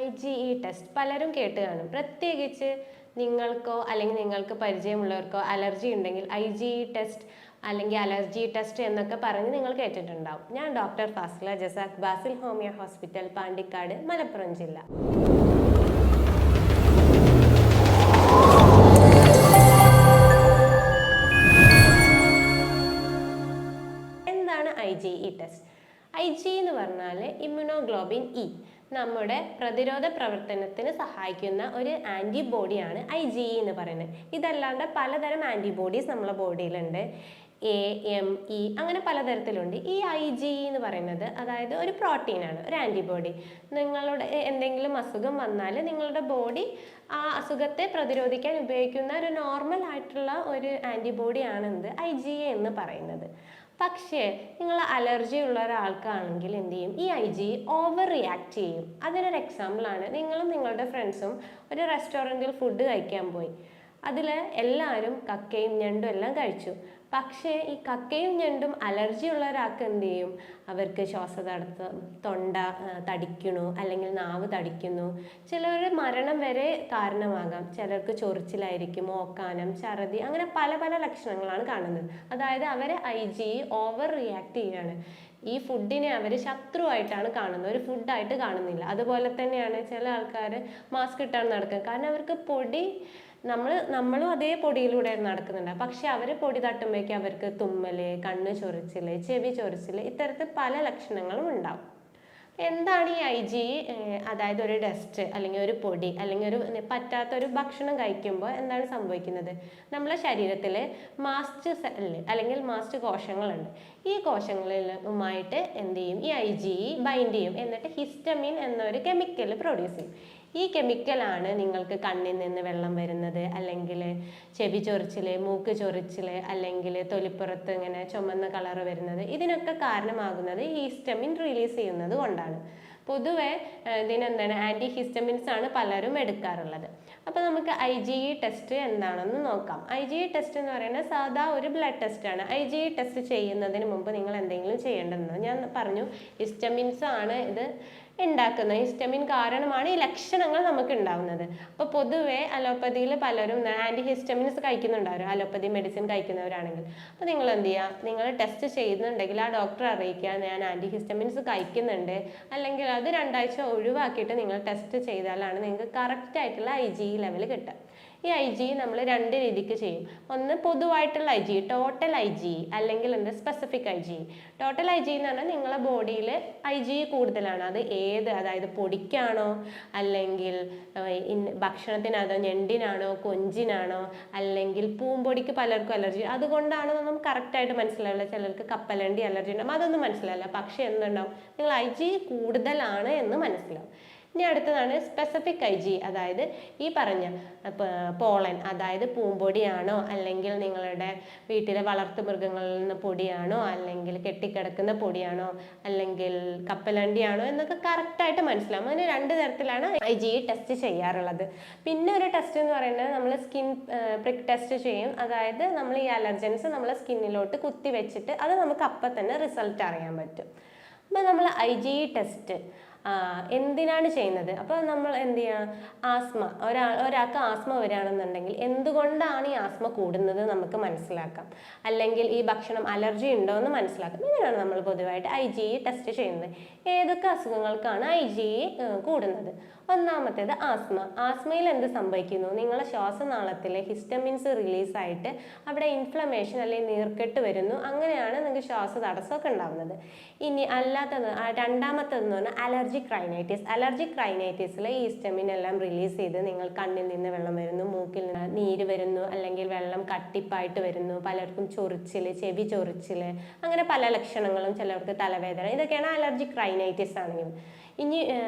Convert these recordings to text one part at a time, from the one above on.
IgE test പലരും കേട്ട് കാണും. പ്രത്യേകിച്ച് നിങ്ങൾക്കോ അല്ലെങ്കിൽ നിങ്ങൾക്ക് പരിചയമുള്ളവർക്കോ അലർജി ഉണ്ടെങ്കിൽ IgE ടെസ്റ്റ് അല്ലെങ്കിൽ അലർജി ടെസ്റ്റ് എന്നൊക്കെ പറഞ്ഞ് നിങ്ങൾ കേട്ടിട്ടുണ്ടാവും. ഞാൻ doctor Fasila Jazakh, Basil homeo hospital, Pandikkad, Malappuram ജില്ല. എന്താണ് IgE ടെസ്റ്റ്? IgE എന്ന് പറഞ്ഞാൽ ഇമ്മ്യൂണോഗ്ലോബിൻ ഇ, നമ്മുടെ പ്രതിരോധ പ്രവർത്തനത്തിന് സഹായിക്കുന്ന ഒരു ആൻറ്റിബോഡിയാണ് IgE എന്ന് പറയുന്നത്. ഇതല്ലാണ്ട് പലതരം ആൻറ്റിബോഡീസ് നമ്മുടെ ബോഡിയിലുണ്ട്. A, M, E അങ്ങനെ പലതരത്തിലുണ്ട്. ഈ IgE എന്ന് പറയുന്നത് അതായത് ഒരു പ്രോട്ടീനാണ്, ഒരു ആൻറ്റിബോഡി. നിങ്ങളുടെ എന്തെങ്കിലും അസുഖം വന്നാൽ നിങ്ങളുടെ ബോഡി ആ അസുഖത്തെ പ്രതിരോധിക്കാൻ ഉപയോഗിക്കുന്ന ഒരു നോർമൽ ആയിട്ടുള്ള ഒരു ആൻറ്റിബോഡിയാണ് IgE എന്ന് പറയുന്നത്. പക്ഷേ നിങ്ങൾ അലർജി ഉള്ള ഒരാൾക്കാണെങ്കിൽ എന്ത് ചെയ്യും? ഈ IgE ഓവർ റിയാക്ട് ചെയ്യും. അതിനൊരു എക്സാമ്പിളാണ് നിങ്ങളും നിങ്ങളുടെ ഫ്രണ്ട്സും ഒരു റെസ്റ്റോറൻറ്റിൽ ഫുഡ് കഴിക്കാൻ പോയി. അതിൽ എല്ലാവരും കക്കയും ഞണ്ടും എല്ലാം കഴിച്ചു. പക്ഷേ ഈ കക്കയും ഞണ്ടും അലർജി ഉള്ള ഒരാൾക്ക് എന്ത് ചെയ്യും? അവർക്ക് ശ്വാസതടസ്സം, തൊണ്ട തടിക്കണു, അല്ലെങ്കിൽ നാവ് തടിക്കുന്നു. ചിലർ മരണം വരെ കാരണമാകാം. ചിലർക്ക് ചൊറിച്ചിലായിരിക്കും, ഓക്കാനം, ഛർദി, അങ്ങനെ പല പല ലക്ഷണങ്ങളാണ് കാണുന്നത്. അതായത് അവർ IgE ഓവർ റിയാക്ട് ചെയ്യുകയാണ്. ഈ ഫുഡിനെ അവർ ശത്രുവായിട്ടാണ് കാണുന്നത്, ഒരു ഫുഡായിട്ട് കാണുന്നില്ല. അതുപോലെ തന്നെയാണ് ചില ആൾക്കാർ മാസ്ക് ഇട്ടാണ് നടക്കുന്നത്. കാരണം അവർക്ക് പൊടി, നമ്മളും അതേ പൊടിയിലൂടെ നടക്കുന്നുണ്ട്. പക്ഷെ അവർ പൊടി തട്ടുമ്പോഴേക്കും അവർക്ക് തുമ്മല്, കണ്ണ് ചൊറിച്ചില്, ചെവി ചൊറിച്ചില്, ഇത്തരത്തിൽ പല ലക്ഷണങ്ങളും ഉണ്ടാവും. എന്താണ് ഈ IgE? അതായത് ഒരു ഡസ്റ്റ് അല്ലെങ്കിൽ ഒരു പൊടി അല്ലെങ്കിൽ ഒരു പറ്റാത്തൊരു ഭക്ഷണം കഴിക്കുമ്പോൾ എന്താണ് സംഭവിക്കുന്നത്? നമ്മുടെ ശരീരത്തിൽ മാസ്റ്റ് സെല്ല് അല്ലെങ്കിൽ മാസ്റ്റ് കോശങ്ങളുണ്ട്. ഈ കോശങ്ങളുമായിട്ട് എന്ത് ചെയ്യും? ഈ IgE ബൈൻഡ് ചെയ്യും. എന്നിട്ട് ഹിസ്റ്റമിൻ എന്നൊരു കെമിക്കൽ പ്രൊഡ്യൂസ് ചെയ്യും. ഈ കെമിക്കലാണ് നിങ്ങൾക്ക് കണ്ണിൽ നിന്ന് വെള്ളം വരുന്നത്, അല്ലെങ്കിൽ ചെവി ചൊറിച്ചിൽ, മൂക്ക് ചൊറിച്ചിൽ, അല്ലെങ്കിൽ തൊലിപ്പുറത്ത് ഇങ്ങനെ ചുമന്ന കളർ വരുന്നത്. ഇതിനൊക്കെ കാരണമാകുന്നത് ഈ ഹിസ്റ്റമിൻ റിലീസ് ചെയ്യുന്നത് കൊണ്ടാണ്. പൊതുവെ ഇതിനെന്താണ് ആൻറ്റി ഹിസ്റ്റമിൻസ് ആണ് പലരും എടുക്കാറുള്ളത്. അപ്പോൾ നമുക്ക് IgE ടെസ്റ്റ് എന്താണെന്ന് നോക്കാം. IgE ടെസ്റ്റ് എന്ന് പറയുന്നത് സാധാ ഒരു ബ്ലഡ് ടെസ്റ്റാണ്. IgE ടെസ്റ്റ് ചെയ്യുന്നതിന് മുമ്പ് നിങ്ങൾ എന്തെങ്കിലും ചെയ്യേണ്ടതെന്ന് ഞാൻ പറഞ്ഞു. ഹിസ്റ്റമിൻസ് ആണ് ഇത് ഉണ്ടാക്കുന്നത്. ഹിസ്റ്റമിൻ കാരണമാണ് ഈ ലക്ഷണങ്ങൾ നമുക്ക് ഉണ്ടാവുന്നത്. അപ്പോൾ പൊതുവെ അലോപ്പതിയിൽ പലരും ആൻറ്റി ഹിസ്റ്റമിൻസ് കഴിക്കുന്നുണ്ടാവും, അലോപ്പതി മെഡിസിൻ കഴിക്കുന്നവരാണെങ്കിൽ. അപ്പോൾ നിങ്ങൾ എന്ത് ചെയ്യുക? നിങ്ങൾ ടെസ്റ്റ് ചെയ്യുന്നുണ്ടെങ്കിൽ ആ ഡോക്ടറെ അറിയിക്കുക, ഞാൻ ആൻറ്റി ഹിസ്റ്റമിൻസ് കഴിക്കുന്നുണ്ട്. അല്ലെങ്കിൽ അത് 2 ആഴ്ച ഒഴിവാക്കിയിട്ട് നിങ്ങൾ ടെസ്റ്റ് ചെയ്താലാണ് നിങ്ങൾക്ക് കറക്റ്റ് ആയിട്ടുള്ള IgE ലെവൽ കിട്ടുക. ഈ IgE നമ്മൾ 2 രീതിക്ക് ചെയ്യും. ഒന്ന് പൊതുവായിട്ടുള്ള IgE, ടോട്ടൽ IgE, അല്ലെങ്കിൽ സ്പെസിഫിക് IgE. ടോട്ടൽ IgE എന്ന് പറഞ്ഞാൽ നിങ്ങളുടെ ബോഡിയിൽ IgE കൂടുതലാണ്. അത് അതായത് പൊടിക്കാണോ, അല്ലെങ്കിൽ ഭക്ഷണത്തിനാണോ, ഞണ്ടിനാണോ, കൊഞ്ചിനാണോ, അല്ലെങ്കിൽ പൂമ്പൊടിക്ക് പലർക്കും അലർജി, അതുകൊണ്ടാണോ ഒന്നും കറക്റ്റായിട്ട് മനസ്സിലാവില്ല. ചിലർക്ക് കപ്പലണ്ടി അലർജി ഉണ്ടാവും, അതൊന്നും മനസ്സിലാവില്ല. പക്ഷെ എന്തുണ്ടാവും? നിങ്ങൾ IgE കൂടുതലാണ് എന്ന് മനസ്സിലാവും. ഇനി അടുത്തതാണ് സ്പെസിഫിക് IgE. അതായത് ഈ പറഞ്ഞ പോളൻ, അതായത് പൂമ്പൊടിയാണോ, അല്ലെങ്കിൽ നിങ്ങളുടെ വീട്ടിലെ വളർത്തു മൃഗങ്ങളിൽ നിന്ന് പൊടിയാണോ, അല്ലെങ്കിൽ കെട്ടിക്കിടക്കുന്ന പൊടിയാണോ, അല്ലെങ്കിൽ കപ്പലണ്ടിയാണോ എന്നൊക്കെ കറക്റ്റായിട്ട് മനസ്സിലാവും. അങ്ങനെ 2 തരത്തിലാണ് IgE ടെസ്റ്റ് ചെയ്യാറുള്ളത്. പിന്നെ ഒരു ടെസ്റ്റ് എന്ന് പറയുന്നത് നമ്മൾ സ്കിൻ പ്രിക്ക് ടെസ്റ്റ് ചെയ്യും. അതായത് നമ്മൾ ഈ അലർജൻസ് നമ്മളെ സ്കിന്നിലോട്ട് കുത്തി വെച്ചിട്ട് അത് നമുക്ക് അപ്പം തന്നെ റിസൾട്ട് അറിയാൻ പറ്റും. അപ്പോൾ നമ്മൾ IgE ടെസ്റ്റ് എന്തിനാണ് ചെയ്യുന്നത്? അപ്പോൾ നമ്മൾ എന്ത് ചെയ്യുക? ആസ്മ, ഒരാൾക്ക് ആസ്മ വരികയാണെന്നുണ്ടെങ്കിൽ എന്തുകൊണ്ടാണ് ഈ ആസ്മ കൂടുന്നത് നമുക്ക് മനസ്സിലാക്കാം. അല്ലെങ്കിൽ ഈ ഭക്ഷണം അലർജി ഉണ്ടോ എന്ന് മനസ്സിലാക്കാം. ഇങ്ങനെയാണ് നമ്മൾ പൊതുവായിട്ട് IgE ടെസ്റ്റ് ചെയ്യുന്നത്. ഏതൊക്കെ അസുഖങ്ങൾക്കാണ് IgE കൂടുന്നത്? ഒന്നാമത്തേത് ആസ്മ. ആസ്മയിൽ എന്ത് സംഭവിക്കുന്നു? നിങ്ങളുടെ ശ്വാസനാളത്തിലെ ഹിസ്റ്റമിൻസ് റിലീസായിട്ട് അവിടെ ഇൻഫ്ലമേഷൻ അല്ലെങ്കിൽ നീർക്കെട്ട് വരുന്നു. അങ്ങനെയാണ് നിങ്ങൾക്ക് ശ്വാസതടസ്സമൊക്കെ ഉണ്ടാകുന്നത്. ഇനി അല്ലാത്തത് രണ്ടാമത്തേതെന്ന് പറഞ്ഞാൽ അലർജിക് റൈനൈറ്റിസ്. അലർജിക് റൈനൈറ്റിസിൽ ഈ ഹിസ്റ്റമിൻ എല്ലാം റിലീസ് ചെയ്ത് നിങ്ങൾ കണ്ണിൽ നിന്ന് വെള്ളം വരുന്നു, മൂക്കിൽ നിന്ന് നീര് വരുന്നു, അല്ലെങ്കിൽ വെള്ളം കട്ടിപ്പായിട്ട് വരുന്നു. പലർക്കും ചൊറിച്ചിൽ, ചെവി ചൊറിച്ചിൽ, അങ്ങനെ പല ലക്ഷണങ്ങളും. ചിലർക്ക് തലവേദന. ഇതൊക്കെയാണ് അലർജിക് റൈനൈറ്റിസ് ആണെങ്കിൽ. ഇനി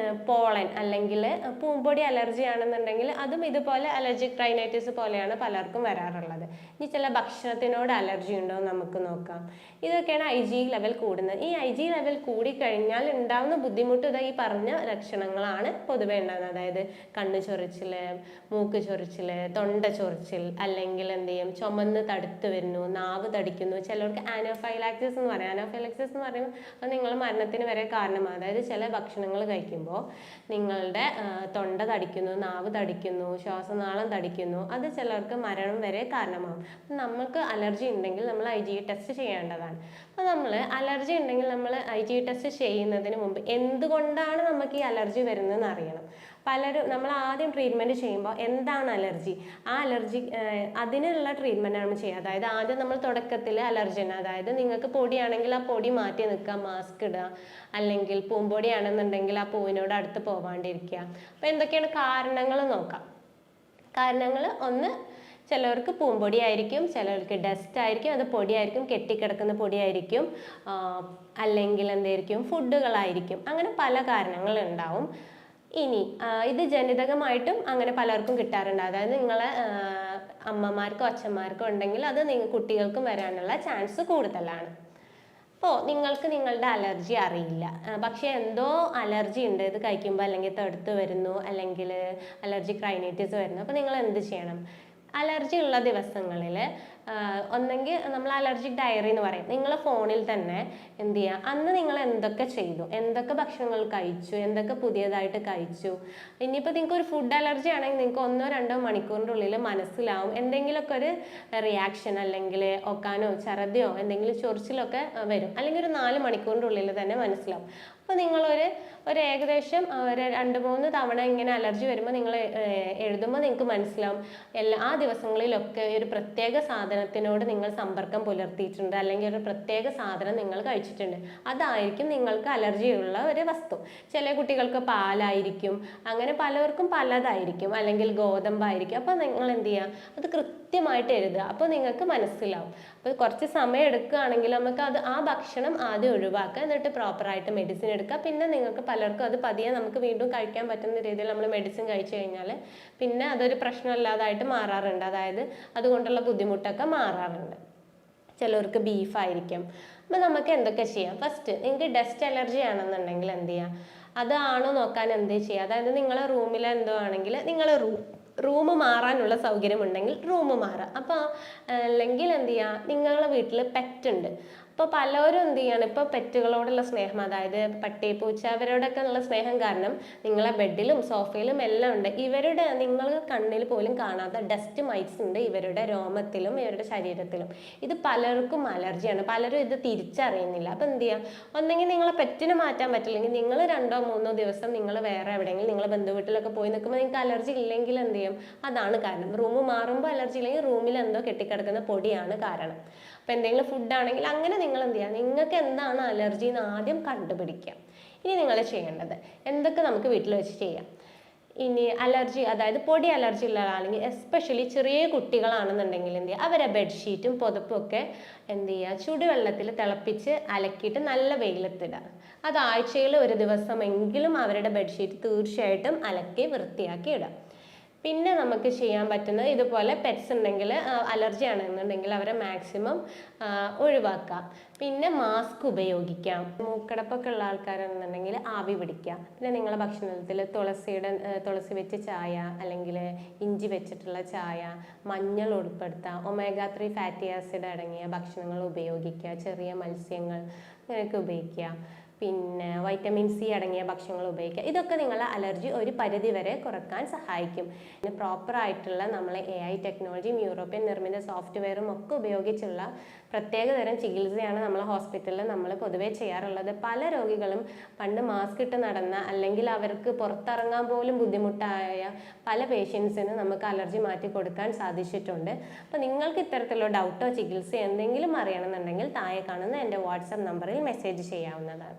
പോളൻ അല്ലെങ്കിൽ പൂമ്പൊടി അലർജി ആണെന്നുണ്ടെങ്കിൽ അതും ഇതുപോലെ അലർജിക് റൈനൈറ്റിസ് പോലെയാണ് പലർക്കും വരാറുള്ളത്. ഇനി ചില ഭക്ഷണത്തിനോട് അലർജി ഉണ്ടോ എന്ന് നമുക്ക് നോക്കാം. ഇതൊക്കെയാണ് IgE ലെവൽ കൂടുന്നത്. ഈ IgE ലെവൽ കൂടിക്കഴിഞ്ഞാൽ ഉണ്ടാകുന്ന ബുദ്ധിമുട്ട് ഈ പറഞ്ഞ ലക്ഷണങ്ങളാണ് പൊതുവെ ഉണ്ടാകുന്നത്. അതായത് കണ്ണ് ചൊറിച്ചിൽ, മൂക്ക് ചൊറിച്ചിൽ, തൊണ്ട ചൊറിച്ചിൽ, അല്ലെങ്കിൽ എന്ത് ചെയ്യും? ചുമന്ന് തടുത്ത് വരുന്നു, നാവ് തടിക്കുന്നു. ചിലർക്ക് ആനോഫൈലാക്സിസ് എന്ന് പറയും. ആനോഫൈലാക്സിസ് എന്ന് പറയുമ്പോൾ അത് നിങ്ങൾ മരണത്തിന് വരെ കാരണമാണ്. അതായത് ചില ഭക്ഷണങ്ങൾ ഭക്ഷണങ്ങൾ കഴിക്കുമ്പോൾ നിങ്ങളുടെ തൊണ്ട തടിക്കുന്നു, നാവ് തടിക്കുന്നു, ശ്വാസനാളം തടിക്കുന്നു. അത് ചിലർക്ക് മരണം വരെ കാരണമാകും. നമുക്ക് അലർജി ഉണ്ടെങ്കിൽ നമ്മൾ IgE ടെസ്റ്റ് ചെയ്യേണ്ടതാണ്. അപ്പോൾ നമ്മൾ അലർജി ഉണ്ടെങ്കിൽ നമ്മൾ IgE ടെസ്റ്റ് ചെയ്യുന്നതിന് മുമ്പ് എന്തുകൊണ്ടാണ് നമുക്ക് ഈ അലർജി വരുന്നതെന്ന് അറിയണം. പലരും നമ്മൾ ആദ്യം ട്രീറ്റ്മെൻറ്റ് ചെയ്യുമ്പോൾ എന്താണ് അലർജി, ആ അലർജി അതിനുള്ള ട്രീറ്റ്മെൻറ്റാണ് നമ്മൾ ചെയ്യുക. അതായത് ആദ്യം നമ്മൾ തുടക്കത്തിൽ അലർജൻ, അതായത് നിങ്ങൾക്ക് പൊടിയാണെങ്കിൽ ആ പൊടി മാറ്റി നിൽക്കുക, മാസ്ക് ഇടുക, അല്ലെങ്കിൽ പൂമ്പൊടിയാണെന്നുണ്ടെങ്കിൽ ആ പൂവിനോട് അടുത്ത് പോവാണ്ടിരിക്കുക. അപ്പോൾ എന്തൊക്കെയാണ് കാരണങ്ങൾ നോക്കാം. കാരണങ്ങൾ ഒന്ന്, ചിലവർക്ക് പൂമ്പൊടി ആയിരിക്കും, ചിലർക്ക് ഡസ്റ്റ് ആയിരിക്കും, അത് പൊടിയായിരിക്കും, കെട്ടിക്കിടക്കുന്ന പൊടിയായിരിക്കും, അല്ലെങ്കിൽ എന്തായിരിക്കും ഫുഡുകളായിരിക്കും. അങ്ങനെ പല കാരണങ്ങളുണ്ടാവും. ഇനി ഇത് ജനിതകമായിട്ടും അങ്ങനെ പലർക്കും കിട്ടാറുണ്ട്. അതായത് നിങ്ങളെ അമ്മമാർക്കോ അച്ഛന്മാർക്കോ ഉണ്ടെങ്കിൽ അത് കുട്ടികൾക്കും വരാനുള്ള ചാൻസ് കൂടുതലാണ്. അപ്പോൾ നിങ്ങൾക്ക് നിങ്ങളുടെ അലർജി അറിയില്ല, പക്ഷേ എന്തോ അലർജി ഉണ്ട്, ഇത് കഴിക്കുമ്പോൾ അല്ലെങ്കിൽ തടുത്ത് വരുന്നു, അല്ലെങ്കിൽ അലർജിക് റൈനൈറ്റിസ് വരുന്നു. അപ്പോൾ നിങ്ങൾ എന്ത് ചെയ്യണം? അലർജി ഉള്ള ദിവസങ്ങളിൽ ഒന്നെങ്കിൽ നമ്മൾ അലർജിക് ഡയറി എന്ന് പറയും. നിങ്ങൾ ഫോണിൽ തന്നെ എന്ത് ചെയ്യുക, അന്ന് നിങ്ങൾ എന്തൊക്കെ ചെയ്തു, എന്തൊക്കെ ഭക്ഷണങ്ങൾ കഴിച്ചു, എന്തൊക്കെ പുതിയതായിട്ട് കഴിച്ചു. ഇനിയിപ്പോൾ നിങ്ങൾക്ക് ഒരു ഫുഡ് അലർജി ആണെങ്കിൽ നിങ്ങൾക്ക് 1-2 മണിക്കൂറിൻ്റെ ഉള്ളിൽ മനസ്സിലാവും എന്തെങ്കിലുമൊക്കെ ഒരു റിയാക്ഷൻ, അല്ലെങ്കിൽ ഒക്കാനോ ഛർദിയോ എന്തെങ്കിലും ചൊറിച്ചിലൊക്കെ വരും, അല്ലെങ്കിൽ ഒരു 4 മണിക്കൂറിൻ്റെ ഉള്ളിൽ തന്നെ മനസ്സിലാവും. അപ്പോൾ നിങ്ങളൊരു ഏകദേശം ഒരു 2-3 തവണ ഇങ്ങനെ അലർജി വരുമ്പോൾ നിങ്ങൾ എഴുതുമ്പോൾ നിങ്ങൾക്ക് മനസ്സിലാവും ആ ദിവസങ്ങളിലൊക്കെ ഒരു പ്രത്യേക സാധനത്തിനോട് നിങ്ങൾ സമ്പർക്കം പുലർത്തിയിട്ടുണ്ട്, അല്ലെങ്കിൽ ഒരു പ്രത്യേക സാധനം നിങ്ങൾ കഴിച്ചിട്ടുണ്ട്. അതായിരിക്കും നിങ്ങൾക്ക് അലർജിയുള്ള ഒരു വസ്തു. ചില കുട്ടികൾക്ക് പാലായിരിക്കും, അങ്ങനെ പലർക്കും പലതായിരിക്കും, അല്ലെങ്കിൽ ഗോതമ്പായിരിക്കും. അപ്പോൾ നിങ്ങൾ എന്ത് ചെയ്യുക, അത് കൃത്യമായിട്ട് എഴുതുക. അപ്പോൾ നിങ്ങൾക്ക് മനസ്സിലാവും. അപ്പോൾ കുറച്ച് സമയം എടുക്കുകയാണെങ്കിൽ നമുക്ക് ആ ഭക്ഷണം ആദ്യം ഒഴിവാക്കുക, എന്നിട്ട് പ്രോപ്പറായിട്ട് മെഡിസിൻ എടുക്കുക. പിന്നെ നിങ്ങൾക്ക് പലർക്കും അത് പതിയെ നമുക്ക് വീണ്ടും കഴിക്കാൻ പറ്റുന്ന രീതിയിൽ നമ്മൾ മെഡിസിൻ കഴിച്ചു കഴിഞ്ഞാൽ പിന്നെ അതൊരു പ്രശ്നമില്ലാതായിട്ട് മാറാറുണ്ട്. അതായത് അതുകൊണ്ടുള്ള ബുദ്ധിമുട്ടൊക്കെ മാറാറുണ്ട്. ചിലർക്ക് ബീഫായിരിക്കും. അപ്പോൾ നമുക്ക് എന്തൊക്കെ ചെയ്യാം? ഫസ്റ്റ്, നിങ്ങൾക്ക് ഡസ്റ്റ് അലർജി ആണെന്നുണ്ടെങ്കിൽ എന്ത് ചെയ്യാം, അതാണോ നോക്കാൻ എന്ത് ചെയ്യുക. അതായത് നിങ്ങളെ റൂമിൽ എന്തോ ആണെങ്കിൽ നിങ്ങൾ റൂം മാറാനുള്ള സൗകര്യം ഉണ്ടെങ്കിൽ റൂം മാറാം. അപ്പോൾ അല്ലെങ്കിൽ എന്ത് ചെയ്യുക, നിങ്ങളുടെ വീട്ടിൽ പെറ്റ് ഉണ്ട്. അപ്പോൾ പലരും എന്ത് ചെയ്യാണ്, ഇപ്പോൾ പെറ്റുകളോടുള്ള സ്നേഹം, അതായത് പട്ടി പൂച്ച അവരോടൊക്കെ ഉള്ള സ്നേഹം കാരണം നിങ്ങളെ ബെഡിലും സോഫയിലും എല്ലാം ഉണ്ട്. ഇവരുടെ നിങ്ങൾ കണ്ണിൽ പോലും കാണാത്ത ഡസ്റ്റ് മൈറ്റ്സ് ഉണ്ട് ഇവരുടെ രോമത്തിലും ഇവരുടെ ശരീരത്തിലും. ഇത് പലർക്കും അലർജിയാണ്, പലരും ഇത് തിരിച്ചറിയുന്നില്ല. അപ്പോൾ എന്ത് ചെയ്യുക, ഒന്നെങ്കിൽ നിങ്ങളെ പെറ്റിനെ മാറ്റാൻ പറ്റില്ലെങ്കിൽ നിങ്ങൾ 2-3 ദിവസം നിങ്ങൾ വേറെ എവിടെയെങ്കിലും നിങ്ങളെ ബന്ധുവീട്ടിലൊക്കെ പോയി നിൽക്കുമ്പോൾ നിങ്ങൾക്ക് അലർജി ഇല്ലെങ്കിൽ എന്ത് ചെയ്യും, അതാണ് കാരണം. റൂം മാറുമ്പോൾ അലർജി ഇല്ലെങ്കിൽ റൂമിൽ എന്തോ കെട്ടിക്കിടക്കുന്ന പൊടിയാണ് കാരണം. അപ്പോൾ എന്തെങ്കിലും ഫുഡാണെങ്കിൽ അങ്ങനെ നിങ്ങൾ എന്ത് ചെയ്യുക, നിങ്ങൾക്ക് എന്താണ് അലർജി എന്ന് ആദ്യം കണ്ടുപിടിക്കാം. ഇനി നിങ്ങൾ ചെയ്യേണ്ടത് എന്തൊക്കെ നമുക്ക് വീട്ടിൽ വെച്ച് ചെയ്യാം. ഇനി അലർജി, അതായത് പൊടി അലർജി ഉള്ള ആളാണെങ്കിൽ എസ്പെഷ്യലി ചെറിയ കുട്ടികളാണെന്നുണ്ടെങ്കിൽ എന്ത് ചെയ്യുക, അവരെ ബെഡ്ഷീറ്റും പുതപ്പും ഒക്കെ എന്ത് ചെയ്യുക, ചുടുവെള്ളത്തിൽ തിളപ്പിച്ച് അലക്കിയിട്ട് നല്ല വെയിലത്തിടുക. അത് ആഴ്ചയിൽ ഒരു ദിവസമെങ്കിലും അവരുടെ ബെഡ്ഷീറ്റ് തീർച്ചയായിട്ടും അലക്കി വൃത്തിയാക്കി ഇടുക. പിന്നെ നമുക്ക് ചെയ്യാൻ പറ്റുന്നത്, ഇതുപോലെ പെറ്റ്സ് ഉണ്ടെങ്കിൽ അലർജി ആണെന്നുണ്ടെങ്കിൽ അവരെ മാക്സിമം ഒഴിവാക്കാം. പിന്നെ മാസ്ക് ഉപയോഗിക്കാം. മൂക്കടപ്പൊക്കെ ഉള്ള ആൾക്കാരാണെന്നുണ്ടെങ്കിൽ ആവി പിടിക്കാം. പിന്നെ നിങ്ങളുടെ ഭക്ഷണത്തിൽ തുളസി വെച്ച് ചായ, അല്ലെങ്കിൽ ഇഞ്ചി വെച്ചിട്ടുള്ള ചായ, മഞ്ഞൾ ഉൾപ്പെടുത്താം. omega-3 ഫാറ്റി ആസിഡ് അടങ്ങിയ ഭക്ഷണങ്ങൾ ഉപയോഗിക്കുക. ചെറിയ മത്സ്യങ്ങൾ ഇങ്ങനെയൊക്കെ ഉപയോഗിക്കുക. പിന്നെ വൈറ്റമിൻ സി അടങ്ങിയ ഭക്ഷണങ്ങൾ ഉപയോഗിക്കുക. ഇതൊക്കെ നിങ്ങളെ അലർജി ഒരു പരിധി വരെ കുറക്കാൻ സഹായിക്കും. പിന്നെ പ്രോപ്പറായിട്ടുള്ള നമ്മളെ AI ടെക്നോളജിയും യൂറോപ്യൻ നിർമ്മിത സോഫ്റ്റ്വെയറും ഒക്കെ ഉപയോഗിച്ചുള്ള പ്രത്യേകതരം ചികിത്സയാണ് നമ്മളെ ഹോസ്പിറ്റലിൽ നമ്മൾ പൊതുവേ ചെയ്യാറുള്ളത്. പല രോഗികളും പണ്ട് മാസ്ക് ഇട്ട് നടന്ന, അല്ലെങ്കിൽ അവർക്ക് പുറത്തിറങ്ങാൻ പോലും ബുദ്ധിമുട്ടായ പല പേഷ്യൻസിന് നമുക്ക് അലർജി മാറ്റി കൊടുക്കാൻ സാധിച്ചിട്ടുണ്ട്. അപ്പോൾ നിങ്ങൾക്ക് ഇത്തരത്തിലുള്ള ഡൗട്ടോ ചികിത്സ എന്തെങ്കിലും അറിയണമെന്നുണ്ടെങ്കിൽ താഴെ കാണുന്ന എൻ്റെ വാട്സപ്പ് നമ്പറിൽ മെസ്സേജ് ചെയ്യാവുന്നതാണ്.